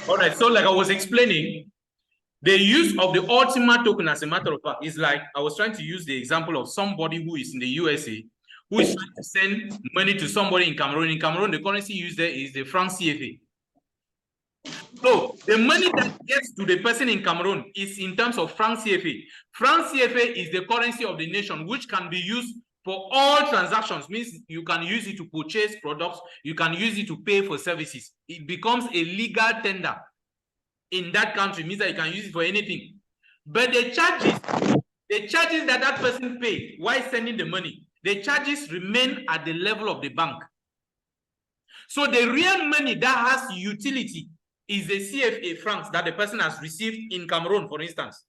All right, so like I was explaining, the use of the Ultima token, as a matter of fact, is like I was trying to use the example of somebody who is in the USA who is trying to send money to somebody in Cameroon. In Cameroon, the currency used there is the franc CFA. So the money that gets to the person in Cameroon is in terms of franc CFA. Franc CFA is the currency of the nation, which can be used for all transactions. Means you can use it to purchase products, you can use it to pay for services. It becomes a legal tender in that country, means that you can use it for anything. But the charges that person paid while sending the money, the charges remain at the level of the bank. So the real money that has utility is the CFA francs that the person has received in Cameroon, for instance.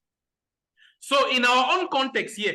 So in our own context here,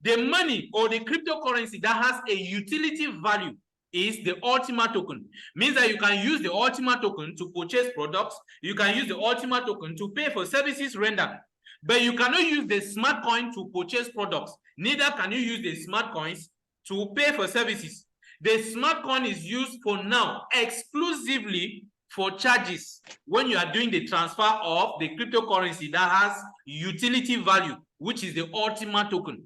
the money or the cryptocurrency that has a utility value is the Ultima token. Means that you can use the Ultima token to purchase products, you can use the Ultima token to pay for services rendered, but you cannot use the smart coin to purchase products. Neither can you use the smart coins to pay for services. The smart coin is used for now exclusively for charges when you are doing the transfer of the cryptocurrency that has utility value, which is the Ultima token.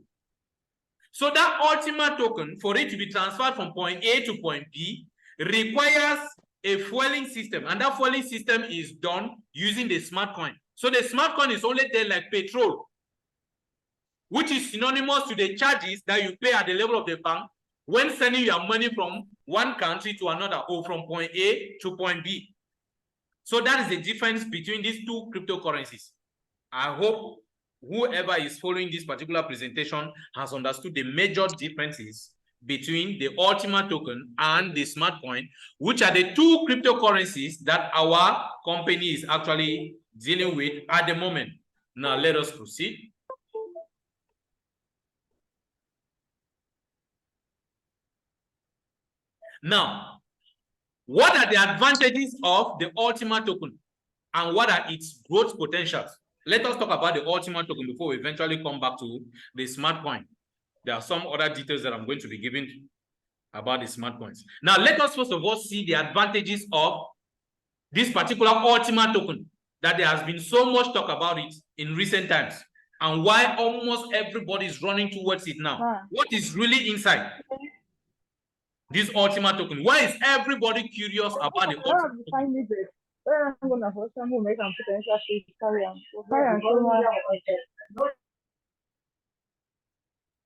So that Ultima token, for it to be transferred from point A to point B, requires a fueling system, and that fueling system is done using the smart coin. So the smart coin is only there like petrol, which is synonymous to the charges that you pay at the level of the bank when sending your money from one country to another, or from point A to point B. So that is the difference between these two cryptocurrencies. I hope whoever is following this particular presentation has understood the major differences between the Ultima token and the smart coin, which are the two cryptocurrencies that our company is actually dealing with at the moment. Now let us proceed. Now, what are the advantages of the Ultima token and what are its growth potentials? Let us talk about the Ultima token before we eventually come back to the smart coin. There are some other details that I'm going to be giving about the smart coins. Now, let us first of all see the advantages of this particular Ultima token, that there has been so much talk about it in recent times, and why almost everybody is running towards it now. What is really inside this Ultima token? Why is everybody curious about the Ultima token?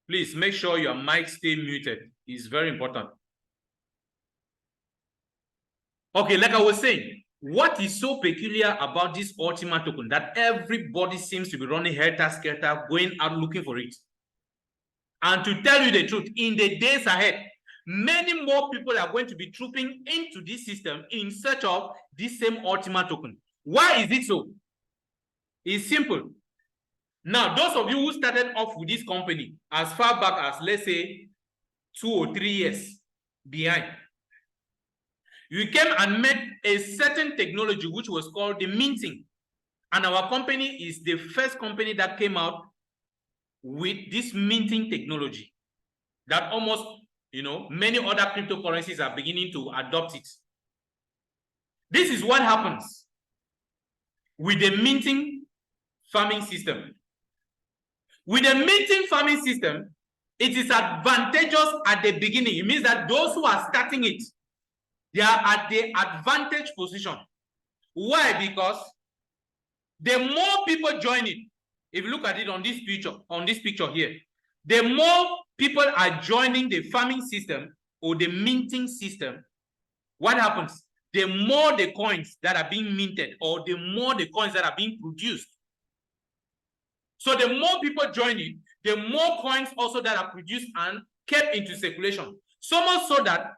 Please make sure your mic stay muted. It's very important. Okay, like I was saying, what is so peculiar about this Ultima token that everybody seems to be running helter-skelter, going out looking for it? And to tell you the truth, in the days ahead, many more people are going to be trooping into this system in search of this same Ultima token. Why is it so? It's simple. Now, those of you who started off with this company as far back as, let's say, 2 or 3 years behind, you came and met a certain technology which was called the minting. And our company is the first company that came out with this minting technology that almost, many other cryptocurrencies are beginning to adopt it. This is what happens with the minting farming system. With the minting farming system, it is advantageous at the beginning. It means that those who are starting it, they are at the advantage position. Why? Because the more people join it, if you look at it on this picture here, the more people are joining the farming system or the minting system, what happens? The more the coins that are being minted, or the more the coins that are being produced. So the more people join it, the more coins also that are produced and kept into circulation. So much so that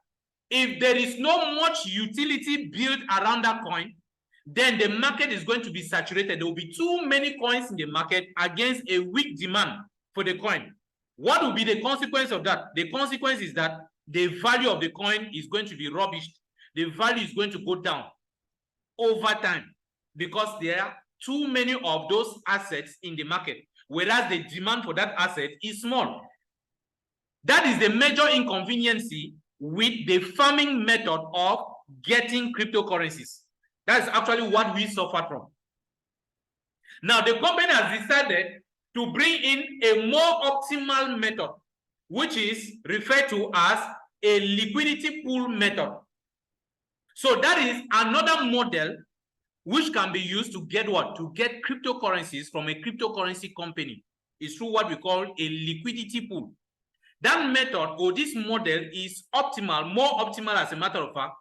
if there is no much utility built around that coin, then the market is going to be saturated. There will be too many coins in the market against a weak demand for the coin. What will be the consequence of that? The consequence is that the value of the coin is going to be rubbished. The value is going to go down over time because there are too many of those assets in the market, whereas the demand for that asset is small. That is the major inconvenience with the farming method of getting cryptocurrencies. That's actually what we suffer from. Now, the company has decided to bring in a more optimal method, which is referred to as a liquidity pool method. So that is another model which can be used to get what? To get cryptocurrencies from a cryptocurrency company. It's through what we call a liquidity pool. That method or this model is optimal, more optimal as a matter of fact,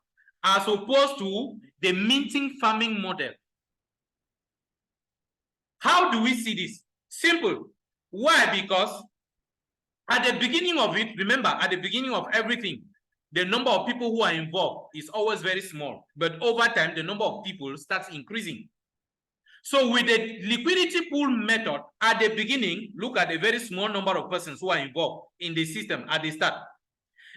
as opposed to the minting farming model. How do we see this? Simple. Why? Because at the beginning of it, remember, at the beginning of everything, the number of people who are involved is always very small. But over time, the number of people starts increasing. So with the liquidity pool method, at the beginning, look at a very small number of persons who are involved in the system at the start.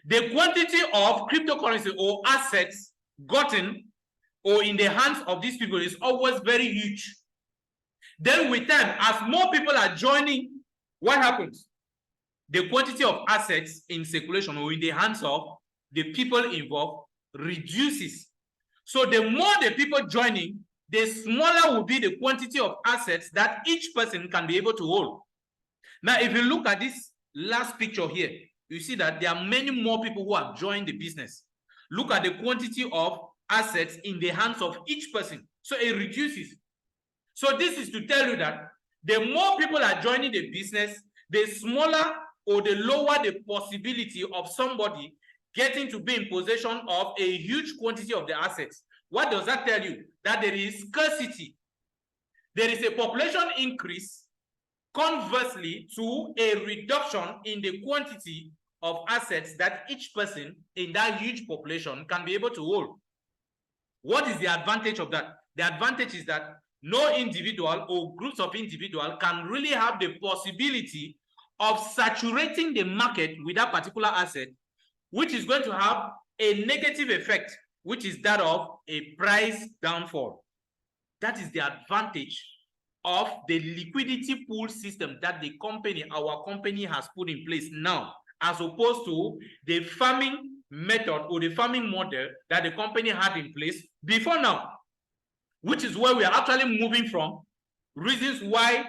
The quantity of cryptocurrency or assets gotten or in the hands of these people is always very huge. Then with time, as more people are joining, what happens? The quantity of assets in circulation or in the hands of the people involved reduces. So the more the people joining, the smaller will be the quantity of assets that each person can be able to hold. Now, if you look at this last picture here, you see that there are many more people who have joined the business. Look at the quantity of assets in the hands of each person. So it reduces. So this is to tell you that the more people are joining the business, the smaller or the lower the possibility of somebody getting to be in possession of a huge quantity of the assets. What does that tell you? That there is scarcity. There is a population increase, conversely to a reduction in the quantity of assets that each person in that huge population can be able to hold. What is the advantage of that? The advantage is that no individual or groups of individuals can really have the possibility of saturating the market with that particular asset, which is going to have a negative effect, which is that of a price downfall. That is the advantage of the liquidity pool system that the company, our company, has put in place now, as opposed to the farming method or the farming model that the company had in place before now, which is where we are actually moving from. Reasons why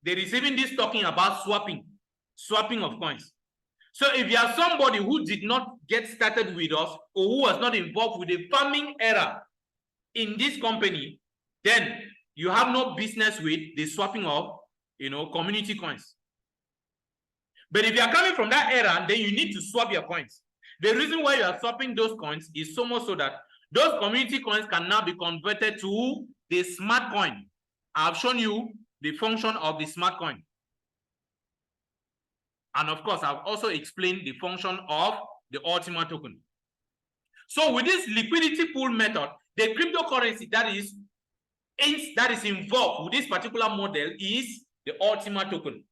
there is even this talking about swapping of coins. So if you are somebody who did not get started with us or who was not involved with the farming era in this company, then you have no business with the swapping of, community coins. But if you are coming from that era, then you need to swap your coins. The reason why you are swapping those coins is so much so that those community coins can now be converted to the smart coin. I've shown you the function of the smart coin. And of course, I've also explained the function of the Ultima token. So with this liquidity pool method, the cryptocurrency that is involved with this particular model is the Ultima token.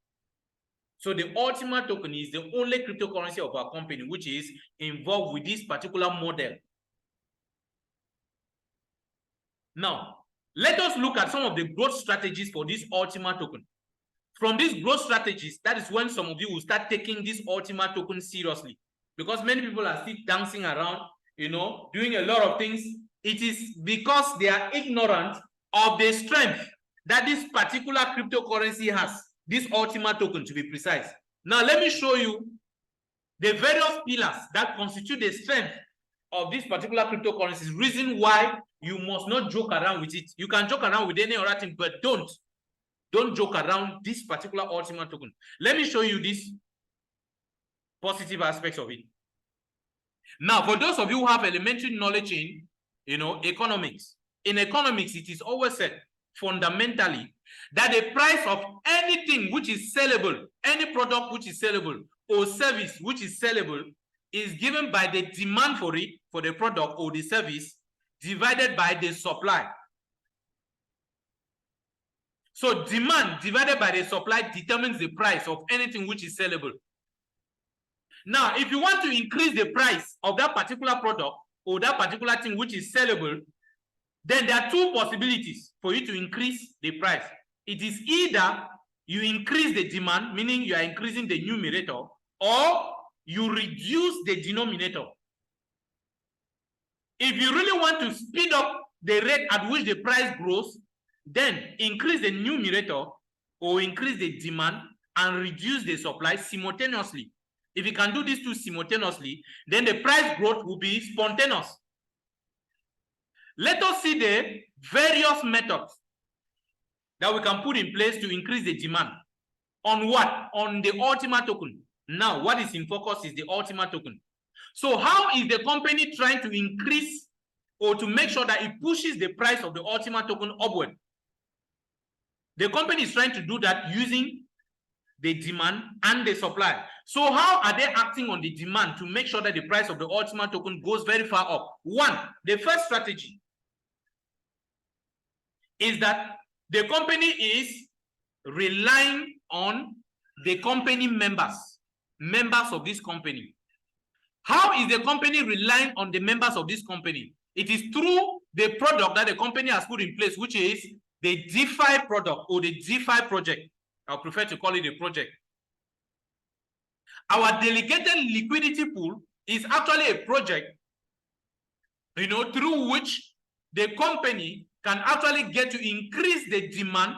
So the Ultima token is the only cryptocurrency of our company which is involved with this particular model. Now, let us look at some of the growth strategies for this Ultima token. From these growth strategies, that is when some of you will start taking this Ultima token seriously, because many people are still dancing around, doing a lot of things. It is because they are ignorant of the strength that this particular cryptocurrency has, this Ultima token to be precise. Now, let me show you the various pillars that constitute the strength of this particular cryptocurrency. Reason why you must not joke around with it. You can joke around with any other thing, but don't joke around this particular Ultima token. Let me show you these positive aspects of it. Now, for those of you who have elementary knowledge in, economics, in economics, it is always said fundamentally that the price of anything which is sellable, any product which is sellable or service which is sellable is given by the demand for it, for the product or the service, divided by the supply. So demand divided by the supply determines the price of anything which is sellable. Now, if you want to increase the price of that particular product or that particular thing which is sellable, then there are two possibilities for you to increase the price. It is either you increase the demand, meaning you are increasing the numerator, or you reduce the denominator. If you really want to speed up the rate at which the price grows, then increase the numerator or increase the demand and reduce the supply simultaneously. If you can do these two simultaneously, then the price growth will be spontaneous. Let us see the various methods that we can put in place to increase the demand. On what? On the Ultima token. Now, what is in focus is the Ultima token. So how is the company trying to increase or to make sure that it pushes the price of the Ultima token upward? The company is trying to do that using the demand and the supply. So how are they acting on the demand to make sure that the price of the Ultima token goes very far up? One, the first strategy is that the company is relying on the company members of this company. How is the company relying on the members of this company? It is through the product that the company has put in place, which is the DeFi product or the DeFi project. I prefer to call it a project. Our delegated liquidity pool is actually a project, through which the company can actually get to increase the demand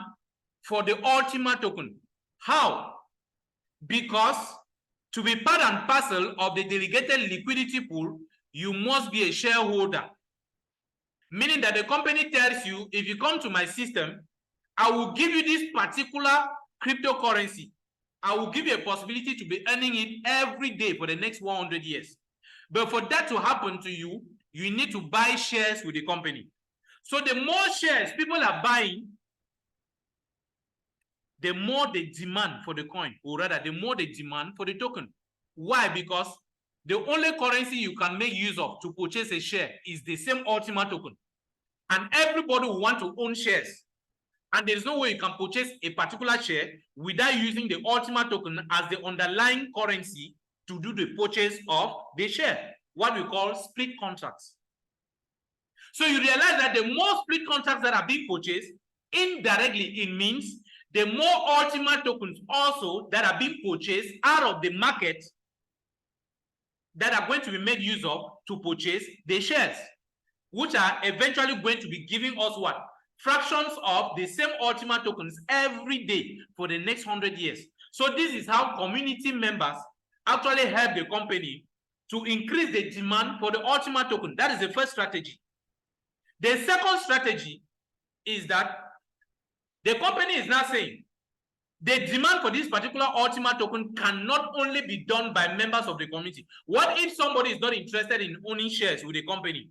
for the Ultima token. How? Because to be part and parcel of the delegated liquidity pool, you must be a shareholder. Meaning that the company tells you, if you come to my system, I will give you this particular cryptocurrency. I will give you a possibility to be earning it every day for the next 100 years. But for that to happen to you, you need to buy shares with the company. So the more shares people are buying, the more the demand for the coin, or rather, the more the demand for the token. Why? Because the only currency you can make use of to purchase a share is the same Ultima token. And everybody will want to own shares. And there's no way you can purchase a particular share without using the Ultima token as the underlying currency to do the purchase of the share, what we call split contracts. So you realize that the more split contracts that are being purchased, indirectly it means the more Ultima tokens also that are being purchased out of the market that are going to be made use of to purchase the shares, which are eventually going to be giving us what? Fractions of the same Ultima tokens every day for the next 100 years. So this is how community members actually help the company to increase the demand for the Ultima token. That is the first strategy. The second strategy is that the company is now saying the demand for this particular Ultima token cannot only be done by members of the community. What if somebody is not interested in owning shares with the company?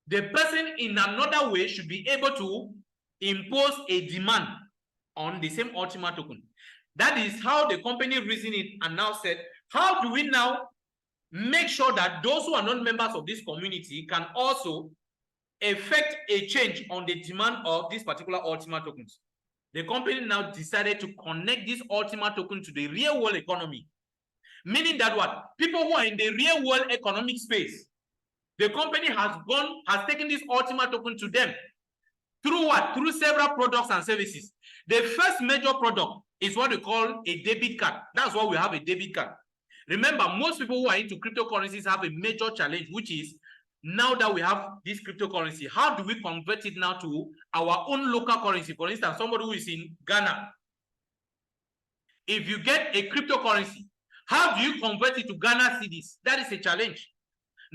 The person in another way should be able to impose a demand on the same Ultima token. That is how the company reasoned it and now said, how do we now make sure that those who are not members of this community can also effect a change on the demand of these particular Ultima tokens? The company now decided to connect this Ultima token to the real world economy. Meaning that what? People who are in the real world economic space, the company has taken this Ultima token to them. Through what? Through several products and services. The first major product is what we call a debit card. That's why we have a debit card. Remember, most people who are into cryptocurrencies have a major challenge, which is now that we have this cryptocurrency, how do we convert it now to our own local currency? For instance, somebody who is in Ghana, if you get a cryptocurrency, how do you convert it to Ghana cedis? That is a challenge.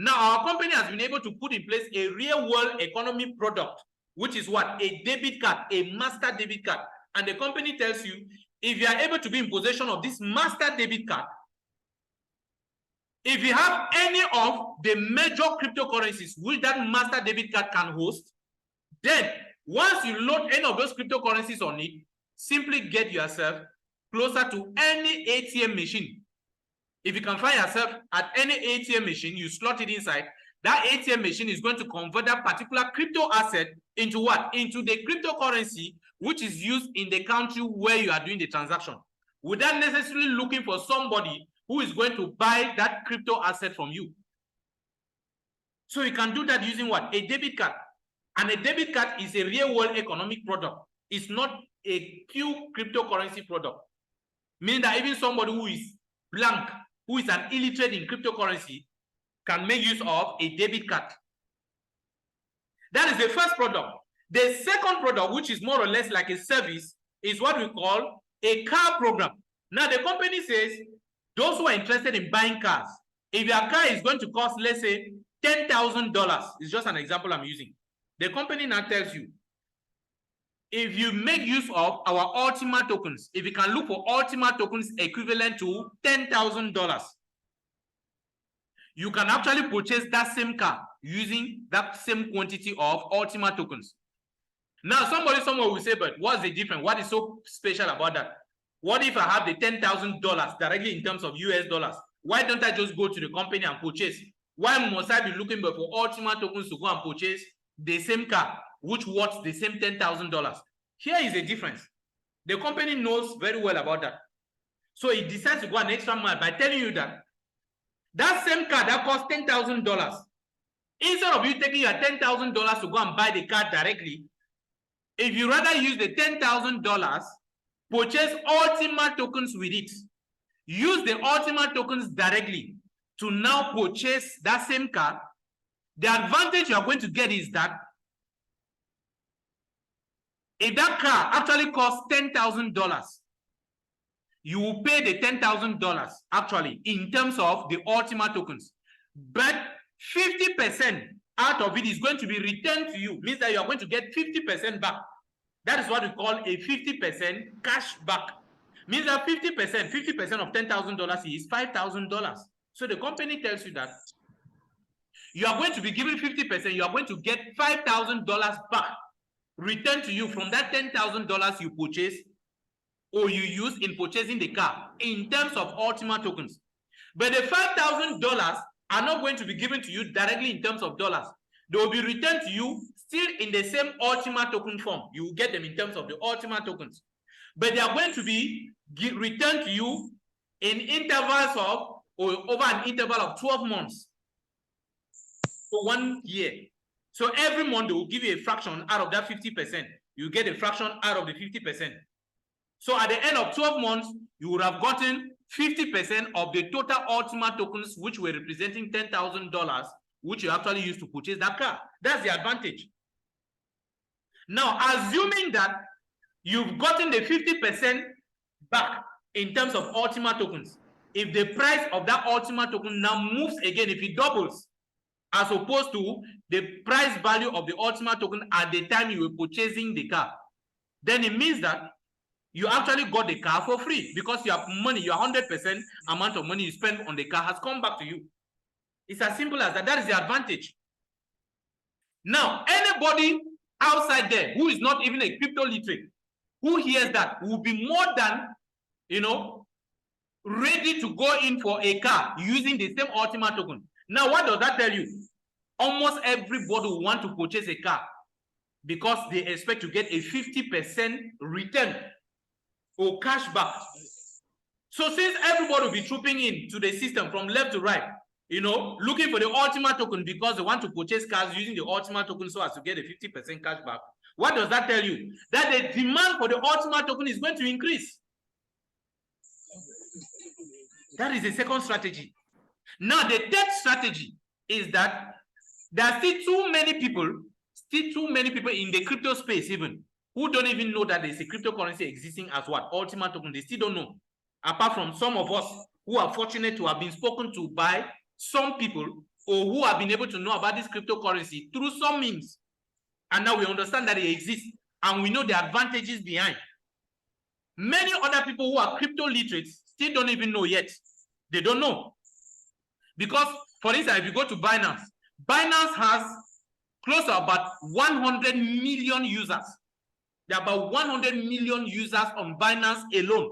Now, our company has been able to put in place a real world economy product, which is what? A debit card, a master debit card. And the company tells you, if you are able to be in possession of this master debit card, if you have any of the major cryptocurrencies which that master debit card can host, then once you load any of those cryptocurrencies on it, simply get yourself closer to any ATM machine. If you can find yourself at any ATM machine, you slot it inside, that ATM machine is going to convert that particular crypto asset into what? Into the cryptocurrency which is used in the country where you are doing the transaction, without necessarily looking for somebody who is going to buy that crypto asset from you. So you can do that using what? A debit card. And a debit card is a real world economic product. It's not a pure cryptocurrency product. Meaning that even somebody who is blank, who is an illiterate in cryptocurrency, can make use of a debit card. That is the first product. The second product, which is more or less like a service, is what we call a car program. Now, the company says, those who are interested in buying cars, if your car is going to cost, let's say, $10,000, it's just an example I'm using. The company now tells you, if you make use of our Ultima tokens, if you can look for Ultima tokens equivalent to $10,000, you can actually purchase that same car using that same quantity of Ultima tokens. Now, somebody somewhere will say, but what's the difference? What is so special about that? What if I have the $10,000 directly in terms of US dollars? Why don't I just go to the company and purchase? Why must I be looking for Ultima tokens to go and purchase the same car, which worth the same $10,000? Here is the difference. The company knows very well about that. So it decides to go an extra mile by telling you that that same car that costs $10,000, instead of you taking your $10,000 to go and buy the car directly, if you rather use the $10,000, purchase Ultima tokens with it, use the Ultima tokens directly to now purchase that same car, the advantage you are going to get is that if that car actually costs $10,000, you will pay the $10,000 actually in terms of the Ultima tokens. But 50% out of it is going to be returned to you, means that you are going to get 50% back. That is what we call a 50% cash back. Means that 50% of $10,000 is $5,000. So the company tells you that you are going to be given 50%, you are going to get $5,000 back returned to you from that $10,000 you purchase or you use in purchasing the car in terms of Ultima tokens. But the $5,000 are not going to be given to you directly in terms of dollars. They will be returned to you still in the same Ultima token form. You will get them in terms of the Ultima tokens. But they are going to be returned to you in intervals of, or over an interval of 12 months to 1 year. So every month they will give you a fraction out of that 50%. You get a fraction out of the 50%. So at the end of 12 months, you would have gotten 50% of the total Ultima tokens, which were representing $10,000, which you actually used to purchase that car. That's the advantage. Now, assuming that you've gotten the 50% back in terms of Ultima tokens, if the price of that Ultima token now moves again, if it doubles, as opposed to the price value of the Ultima token at the time you were purchasing the car, then it means that you actually got the car for free because your money, your 100% amount of money you spent on the car has come back to you. It's as simple as that. That is the advantage. Now, anybody outside there who is not even a crypto literate, who hears that will be more than, ready to go in for a car using the same Ultima token. Now, what does that tell you? Almost everybody will want to purchase a car because they expect to get a 50% return or cash back. So since everybody will be trooping in to the system from left to right, looking for the Ultima token because they want to purchase cars using the Ultima token so as to get a 50% cash back, what does that tell you? That the demand for the Ultima token is going to increase. That is the second strategy. Now, the third strategy is that there are still too many people in the crypto space even, who don't even know that there's a cryptocurrency existing as what? Ultima token. They still don't know. Apart from some of us who are fortunate to have been spoken to by some people or who have been able to know about this cryptocurrency through some means. And now we understand that it exists and we know the advantages behind. Many other people who are crypto literates still don't even know yet. They don't know. Because, for instance, if you go to Binance, Binance has close to about 100 million users. There are about 100 million users on Binance alone.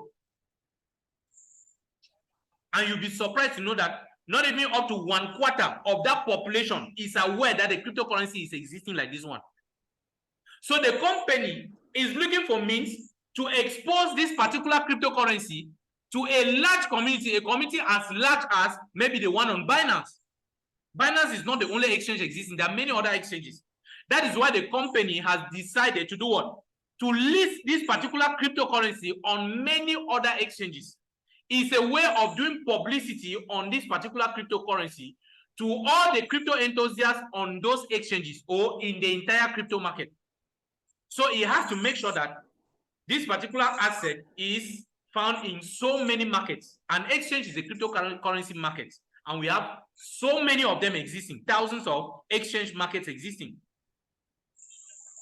And you'll be surprised to know that not even up to 1/4 of that population is aware that the cryptocurrency is existing like this one. So the company is looking for means to expose this particular cryptocurrency to a large community, a community as large as maybe the one on Binance. Binance is not the only exchange existing. There are many other exchanges. That is why the company has decided to do what? To list this particular cryptocurrency on many other exchanges. It's a way of doing publicity on this particular cryptocurrency to all the crypto enthusiasts on those exchanges or in the entire crypto market. So it has to make sure that this particular asset is found in so many markets. An exchange is a cryptocurrency market, and we have so many of them existing, thousands of exchange markets existing.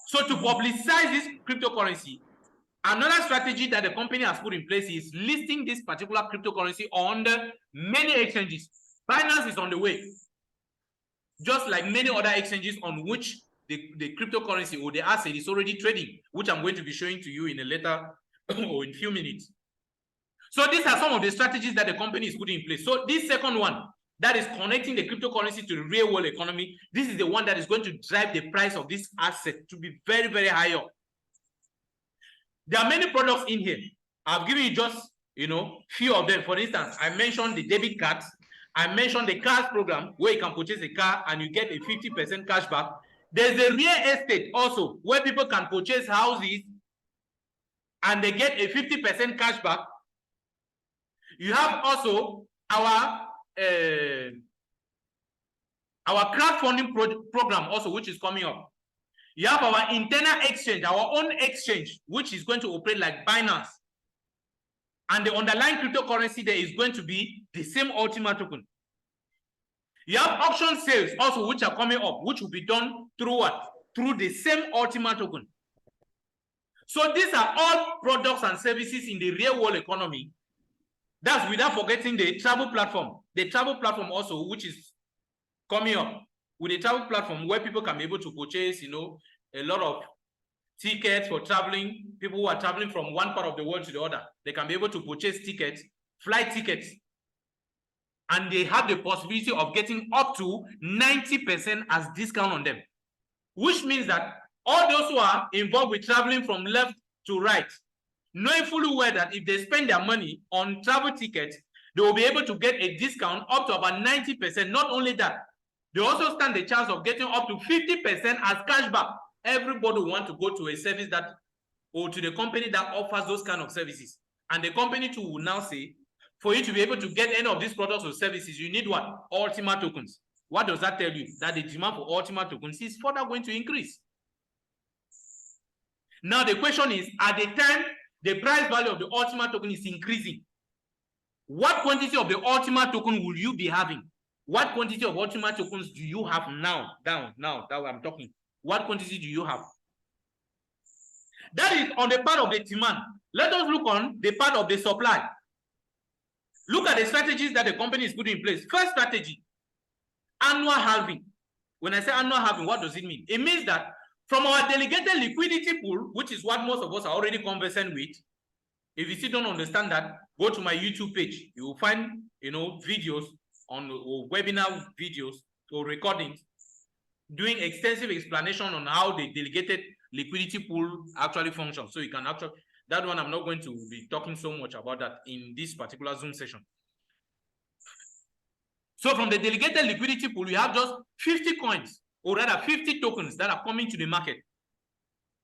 So to publicize this cryptocurrency, another strategy that the company has put in place is listing this particular cryptocurrency on many exchanges. Binance is on the way, just like many other exchanges on which the cryptocurrency or the asset is already trading, which I'm going to be showing to you in a later or in a few minutes. So these are some of the strategies that the company is putting in place. So this second one, that is connecting the cryptocurrency to the real world economy, this is the one that is going to drive the price of this asset to be very, very high up. There are many products in here. I've given you just, few of them. For instance, I mentioned the debit cards. I mentioned the cars program where you can purchase a car and you get a 50% cash back. There's a real estate also where people can purchase houses and they get a 50% cash back. You have also our crowdfunding program also, which is coming up. You have our internal exchange, our own exchange, which is going to operate like Binance. And the underlying cryptocurrency there is going to be the same Ultima token. You have auction sales also, which are coming up, which will be done through what? Through the same Ultima token. So these are all products and services in the real world economy. That's without forgetting the travel platform. The travel platform also, which is coming up with a travel platform where people can be able to purchase, a lot of tickets for traveling. People who are traveling from one part of the world to the other, they can be able to purchase tickets, flight tickets, and they have the possibility of getting up to 90% as discount on them, which means that all those who are involved with traveling from left to right, knowing fully well that if they spend their money on travel tickets, they will be able to get a discount up to about 90%. Not only that, they also stand the chance of getting up to 50% as cashback. Everybody wants to go to a service that, or to the company that offers those kind of services. And the company too will now say, for you to be able to get any of these products or services, you need what? Ultima tokens. What does that tell you? That the demand for Ultima tokens is further going to increase. Now the question is, at the time the price value of the Ultima token is increasing, what quantity of the Ultima token will you be having? What quantity of Ultima tokens do you have now? Now that I'm talking. What quantity do you have? That is on the part of the demand. Let us look on the part of the supply. Look at the strategies that the company is putting in place. First strategy, annual halving. When I say annual halving, what does it mean? It means that from our delegated liquidity pool, which is what most of us are already conversant with, if you still don't understand that, go to my YouTube page. You will find, videos on or webinar videos or recordings doing extensive explanation on how the delegated liquidity pool actually functions. So you can actually, that one I'm not going to be talking so much about that in this particular Zoom session. So from the delegated liquidity pool, we have just 50 coins, or rather 50 tokens that are coming to the market.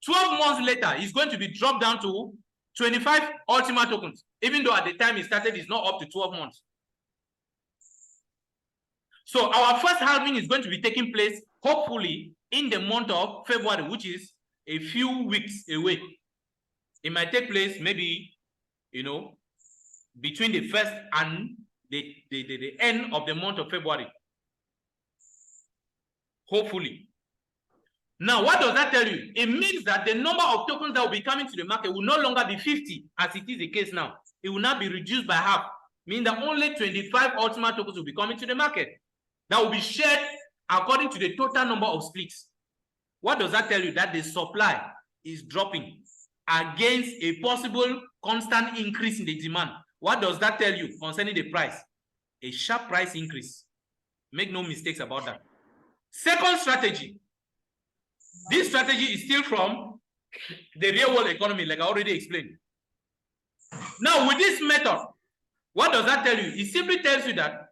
12 months later, it's going to be dropped down to 25 Ultima tokens, even though at the time it started, it's not up to 12 months. So our first halving is going to be taking place, hopefully, in the month of February, which is a few weeks away. It might take place maybe, between the 1st and the end of the month of February. Hopefully. Now, what does that tell you? It means that the number of tokens that will be coming to the market will no longer be 50, as it is the case now. It will now be reduced by half, meaning that only 25 Ultima tokens will be coming to the market. That will be shared according to the total number of splits. What does that tell you? That the supply is dropping against a possible constant increase in the demand. What does that tell you concerning the price? A sharp price increase. Make no mistakes about that. Second strategy. This strategy is still from the real world economy, like I already explained. Now, with this method, what does that tell you? It simply tells you that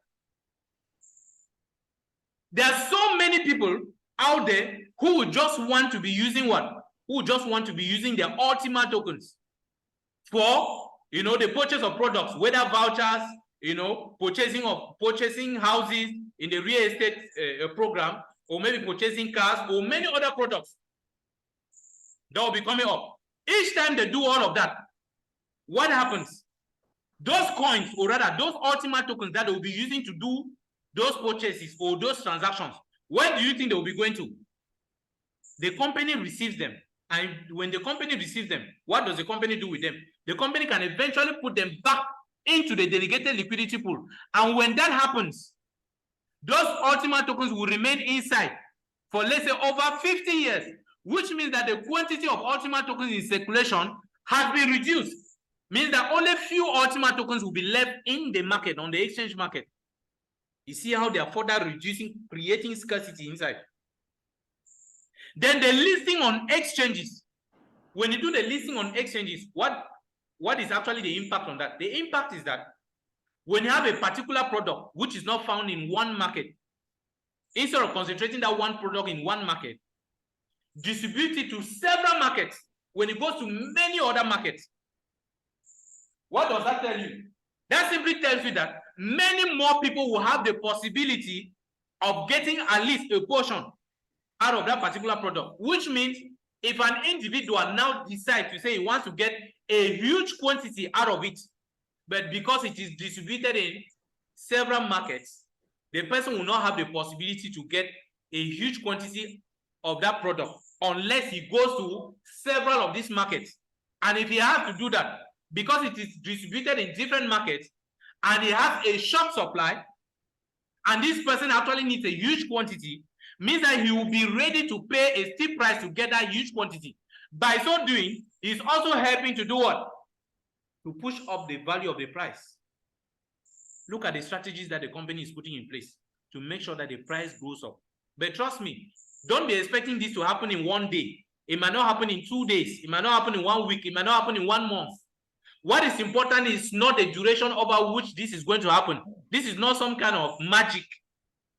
there are so many people out there who would just want to be using what? Who just want to be using their Ultima tokens for, the purchase of products, whether vouchers, purchasing houses, in the real estate program, or maybe purchasing cars, or many other products that will be coming up. Each time they do all of that, what happens? Those coins, or rather those Ultima tokens that they will be using to do those purchases or those transactions, where do you think they will be going to? The company receives them. And when the company receives them, what does the company do with them? The company can eventually put them back into the delegated liquidity pool. And when that happens, those Ultima tokens will remain inside for, let's say, over 50 years, which means that the quantity of Ultima tokens in circulation has been reduced. Means that only few Ultima tokens will be left in the market, on the exchange market. You see how they are further reducing, creating scarcity inside. Then the listing on exchanges. When you do the listing on exchanges, what is actually the impact on that? The impact is that when you have a particular product which is not found in one market, instead of concentrating that one product in one market, distribute it to several markets. When it goes to many other markets, what does that tell you? That simply tells you that many more people will have the possibility of getting at least a portion out of that particular product, which means if an individual now decides to say he wants to get a huge quantity out of it, but because it is distributed in several markets, the person will not have the possibility to get a huge quantity of that product unless he goes to several of these markets. And if he has to do that, because it is distributed in different markets and he has a short supply, and this person actually needs a huge quantity, means that he will be ready to pay a steep price to get that huge quantity. By so doing, he's also helping to do what? To push up the value of the price. Look at the strategies that the company is putting in place to make sure that the price goes up. But trust me, don't be expecting this to happen in one day. It might not happen in 2 days. It might not happen in 1 week. It might not happen in 1 month. What is important is not the duration over which this is going to happen. This is not some kind of magic.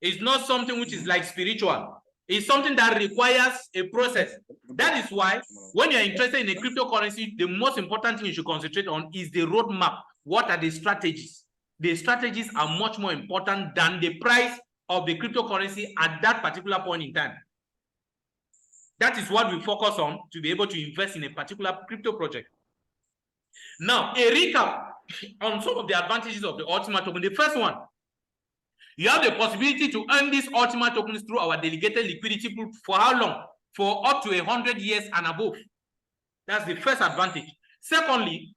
It's not something which is like spiritual. It's something that requires a process. That is why when you're interested in a cryptocurrency, the most important thing you should concentrate on is the roadmap. What are the strategies? The strategies are much more important than the price of the cryptocurrency at that particular point in time. That is what we focus on to be able to invest in a particular crypto project. Now, a recap on some of the advantages of the Ultima token. The first one, you have the possibility to earn these Ultima tokens through our delegated liquidity pool for how long? For up to 100 years and above. That's the first advantage. Secondly,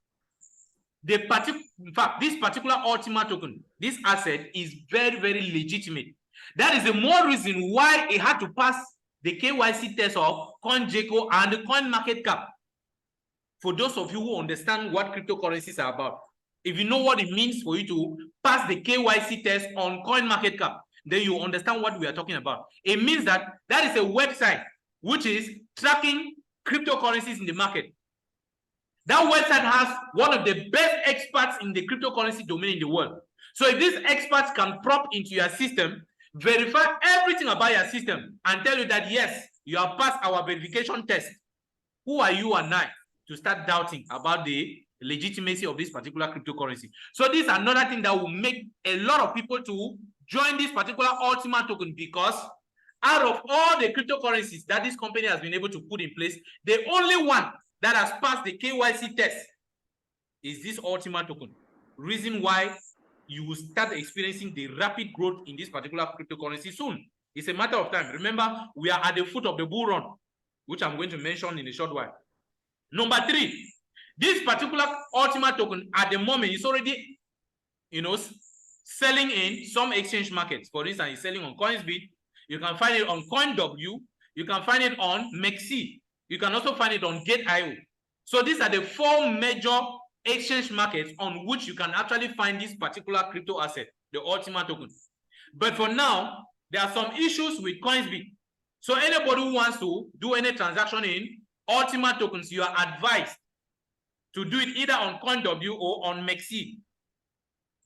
in fact, this particular Ultima token, this asset is very, very legitimate. That is the more reason why it had to pass the KYC test of CoinGecko and the CoinMarketCap. For those of you who understand what cryptocurrencies are about, if you know what it means for you to pass the KYC test on CoinMarketCap, then you understand what we are talking about. It means that that is a website which is tracking cryptocurrencies in the market. That website has one of the best experts in the cryptocurrency domain in the world. So if these experts can prop into your system, verify everything about your system, and tell you that, yes, you have passed our verification test, who are you and I to start doubting about the legitimacy of this particular cryptocurrency? So this is another thing that will make a lot of people to join this particular Ultima token, because out of all the cryptocurrencies that this company has been able to put in place, the only one that has passed the KYC test is this Ultima token. Reason why you will start experiencing the rapid growth in this particular cryptocurrency soon. It's a matter of time. Remember, we are at the foot of the bull run, which I'm going to mention in a short while. Number 3, this particular Ultima token at the moment is already, selling in some exchange markets. For instance, it's selling on Coinsbit. You can find it on CoinW. You can find it on MEXC. You can also find it on Gate.io. So these are the 4 major exchange markets on which you can actually find this particular crypto asset, the Ultima token. But for now, there are some issues with Coinsbit. So anybody who wants to do any transaction in Ultima tokens, you are advised to do it either on CoinW or on MEXC.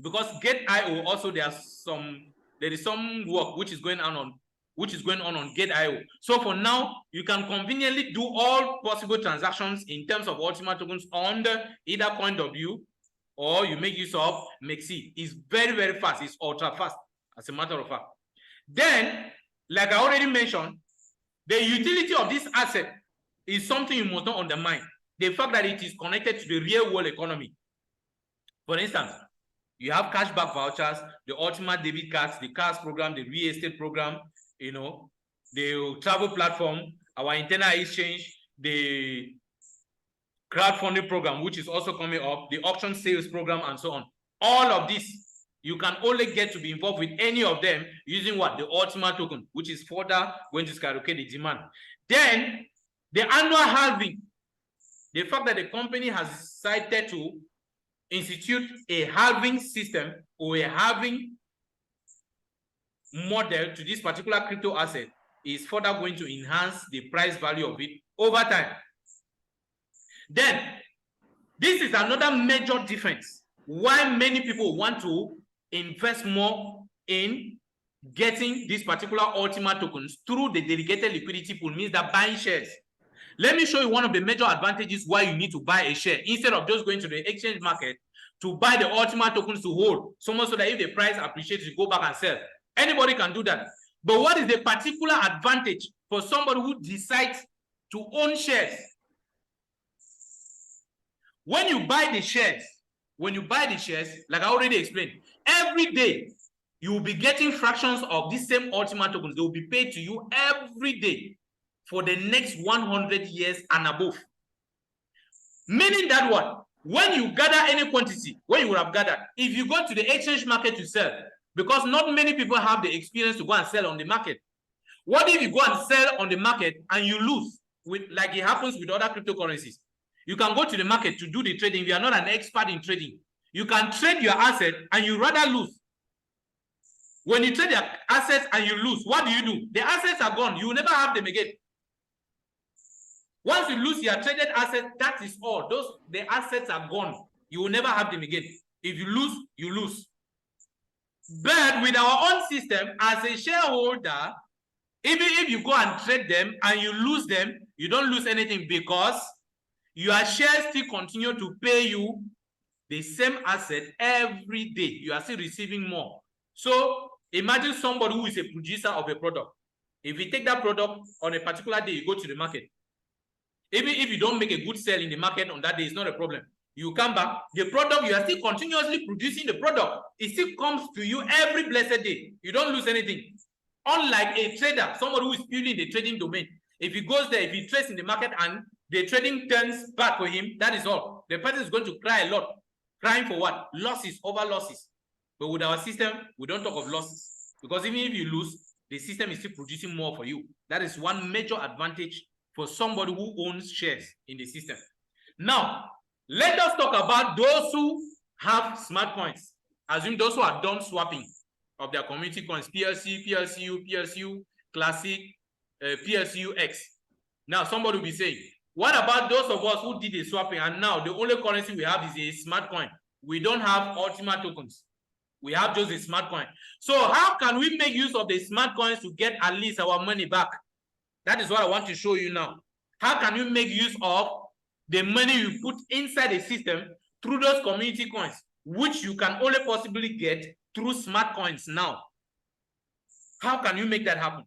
Because Gate.io also there is some work which is going on on Gate.io. So for now, you can conveniently do all possible transactions in terms of Ultima tokens on either CoinW or you make use of MEXC. It's very, very fast. It's ultra fast, as a matter of fact. Then, like I already mentioned, the utility of this asset is something you must not undermine. The fact that it is connected to the real world economy. For instance, you have cashback vouchers, the Ultima Defi cards, the cars program, the real estate program, you know, the travel platform, our internal exchange, the crowdfunding program, which is also coming up, the auction sales program, and so on. All of this, you can only get to be involved with any of them using what? The Ultima token, which is further going to skyrocket the demand. Then, the annual halving, the fact that the company has decided to institute a halving system or a halving model to this particular crypto asset is further going to enhance the price value of it over time. Then, this is another major difference why many people want to invest more in getting these particular Ultima tokens through the dedicated liquidity pool, means that buying shares. Let me show you one of the major advantages why you need to buy a share instead of just going to the exchange market to buy the Ultima tokens to hold, so much so that if the price appreciates, you go back and sell. Anybody can do that. But what is the particular advantage for somebody who decides to own shares? When you buy the shares, like I already explained, every day you will be getting fractions of these same Ultima tokens. They will be paid to you every day for the next 100 years and above. Meaning that what? When you gather any quantity, when you would have gathered, if you go to the exchange market to sell, because not many people have the experience to go and sell on the market. What if you go and sell on the market and you lose, like it happens with other cryptocurrencies? You can go to the market to do the trading. If you are not an expert in trading, you can trade your asset and you rather lose. When you trade your assets and you lose, what do? The assets are gone. You will never have them again. Once you lose your traded assets, that is all. The assets are gone. You will never have them again. If you lose, you lose. But with our own system, as a shareholder, even if you go and trade them and you lose them, you don't lose anything because your shares still continue to pay you the same asset every day. You are still receiving more. So imagine somebody who is a producer of a product. If you take that product on a particular day, you go to the market. Even if you don't make a good sale in the market on that day, it's not a problem. You come back, the product, you are still continuously producing the product. It still comes to you every blessed day. You don't lose anything. Unlike a trader, somebody who is purely in the trading domain. If he goes there, if he trades in the market and the trading turns bad for him, that is all. The person is going to cry a lot. Crying for what? Losses over losses. But with our system, we don't talk of losses. Because even if you lose, the system is still producing more for you. That is one major advantage for somebody who owns shares in the system. Now, let us talk about those who have smart coins. Assume those who have done swapping of their community coins, PLC, PLCU, Classic, PLCUX. Now, somebody will be saying, what about those of us who did a swapping and now the only currency we have is a smart coin? We don't have Ultima tokens. We have just a smart coin. So how can we make use of the smart coins to get at least our money back? That is what I want to show you now. How can you make use of the money you put inside the system through those community coins, which you can only possibly get through smart coins now? How can you make that happen?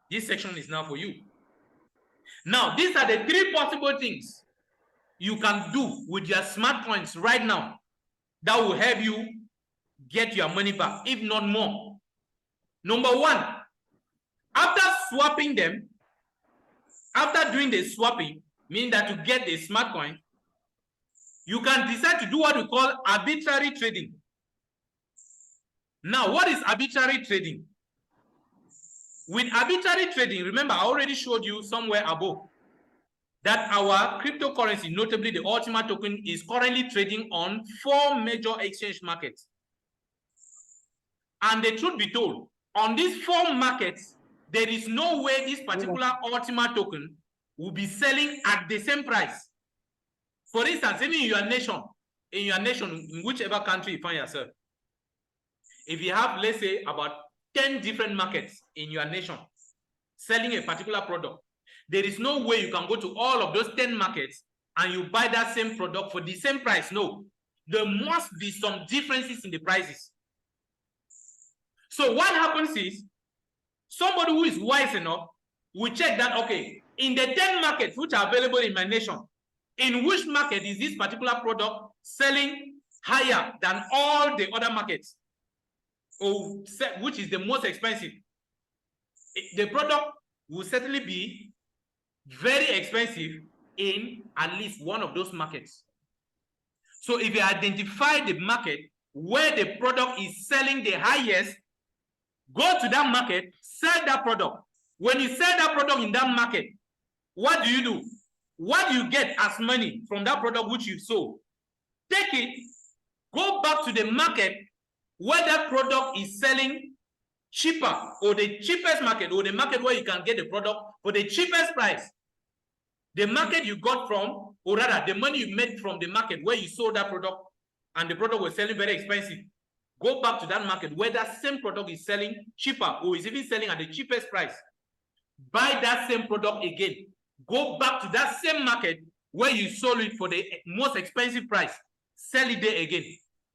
This section is now for you. Now, these are the 3 possible things you can do with your smart coins right now that will help you get your money back, if not more. Number 1, after swapping them, after doing the swapping, meaning that to get the smart coin, you can decide to do what we call arbitrary trading. Now, what is arbitrary trading? With arbitrary trading, remember, I already showed you somewhere above that our cryptocurrency, notably the Ultima token, is currently trading on 4 major exchange markets. And the truth be told, on these 4 markets, there is no way this particular Ultima token will be selling at the same price. For instance, even in your nation, in whichever country you find yourself, if you have, let's say, about 10 different markets in your nation selling a particular product, there is no way you can go to all of those 10 markets and you buy that same product for the same price. No, there must be some differences in the prices. So what happens is, Somebody who is wise enough will check that, okay, in the 10 markets which are available in my nation, in which market is this particular product selling higher than all the other markets, or which is the most expensive? The product will certainly be very expensive in at least one of those markets. So if you identify the market where the product is selling the highest, go to that market, sell that product. When you sell that product in that market, what do? What do you get as money from that product which you sold? Take it, go back to the market where that product is selling cheaper, or the cheapest market, or the market where you can get the product for the cheapest price. The market you got from, or rather the money you made from the market where you sold that product and the product was selling very expensive, go back to that market where that same product is selling cheaper, or is even selling at the cheapest price. Buy that same product again. Go back to that same market where you sold it for the most expensive price. Sell it there again.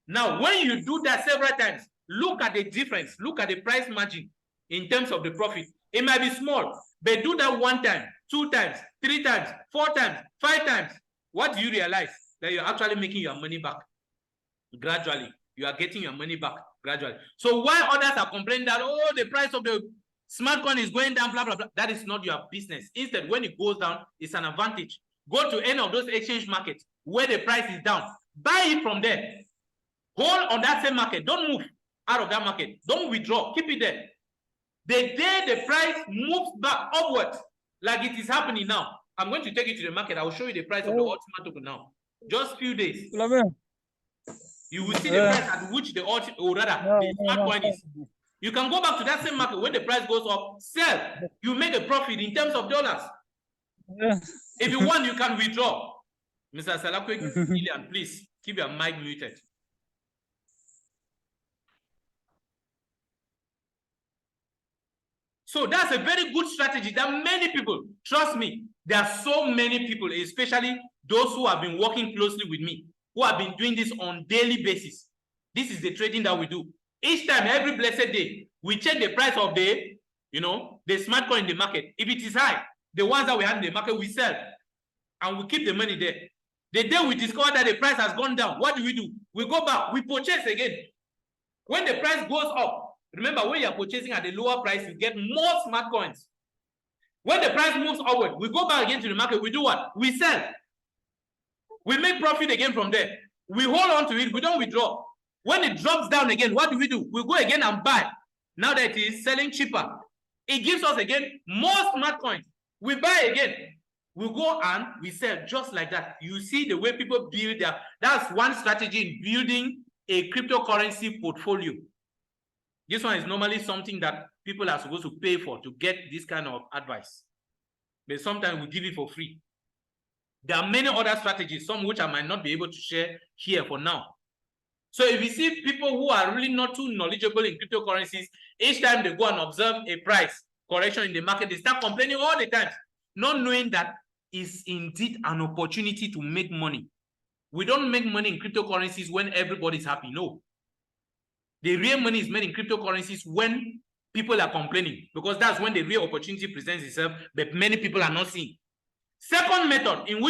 Now, when you do that several times, look at the difference. Look at the price margin in terms of the profit. It might be small, but do that 1 time, 2 times, 3 times, 4 times, 5 times. What do you realize? That you're actually making your money back gradually. You are getting your money back gradually. So while others are complaining that, oh, the price of the smart coin is going down, blah, blah, blah, that is not your business. Instead, when it goes down, it's an advantage. Go to any of those exchange markets where the price is down. Buy it from there. Hold on that same market. Don't move out of that market. Don't withdraw. Keep it there. The day the price moves back upwards, like it is happening now, I'm going to take you to the market. I will show you the price of the Ultima token now. Just few days. You will see the price at which the smart coin is. You can go back to that same market when the price goes up, sell. You make a profit in terms of dollars. If you want, you can withdraw. Mr. Salakwe, please keep your mic muted. So that's a very good strategy that many people, trust me, there are so many people, especially those who have been working closely with me, who have been doing this on daily basis. This is the trading that we do. Each time, every blessed day, we check the price of the, the smart coin in the market. If it is high, the ones that we have in the market, we sell. And we keep the money there. The day we discover that the price has gone down, what do? We go back, we purchase again. When the price goes up, remember, when you're purchasing at the lower price, you get more smart coins. When the price moves upward, we go back again to the market. We do what? We sell. We make profit again from there. We hold on to it. We don't withdraw. When it drops down again, what do? We go again and buy. Now that it is selling cheaper, it gives us again more smart coins. We buy again. We go and we sell just like that. You see the way people build their, that's one strategy in building a cryptocurrency portfolio. This one is normally something that people are supposed to pay for to get this kind of advice. But sometimes we give it for free. There are many other strategies, some which I might not be able to share here for now. So if you see people who are really not too knowledgeable in cryptocurrencies, each time they go and observe a price correction in the market, they start complaining all the time, not knowing that is indeed an opportunity to make money. We don't make money in cryptocurrencies when everybody's happy. No. The real money is made in cryptocurrencies when people are complaining, because that's when the real opportunity presents itself, but many people are not seeing. Second method in which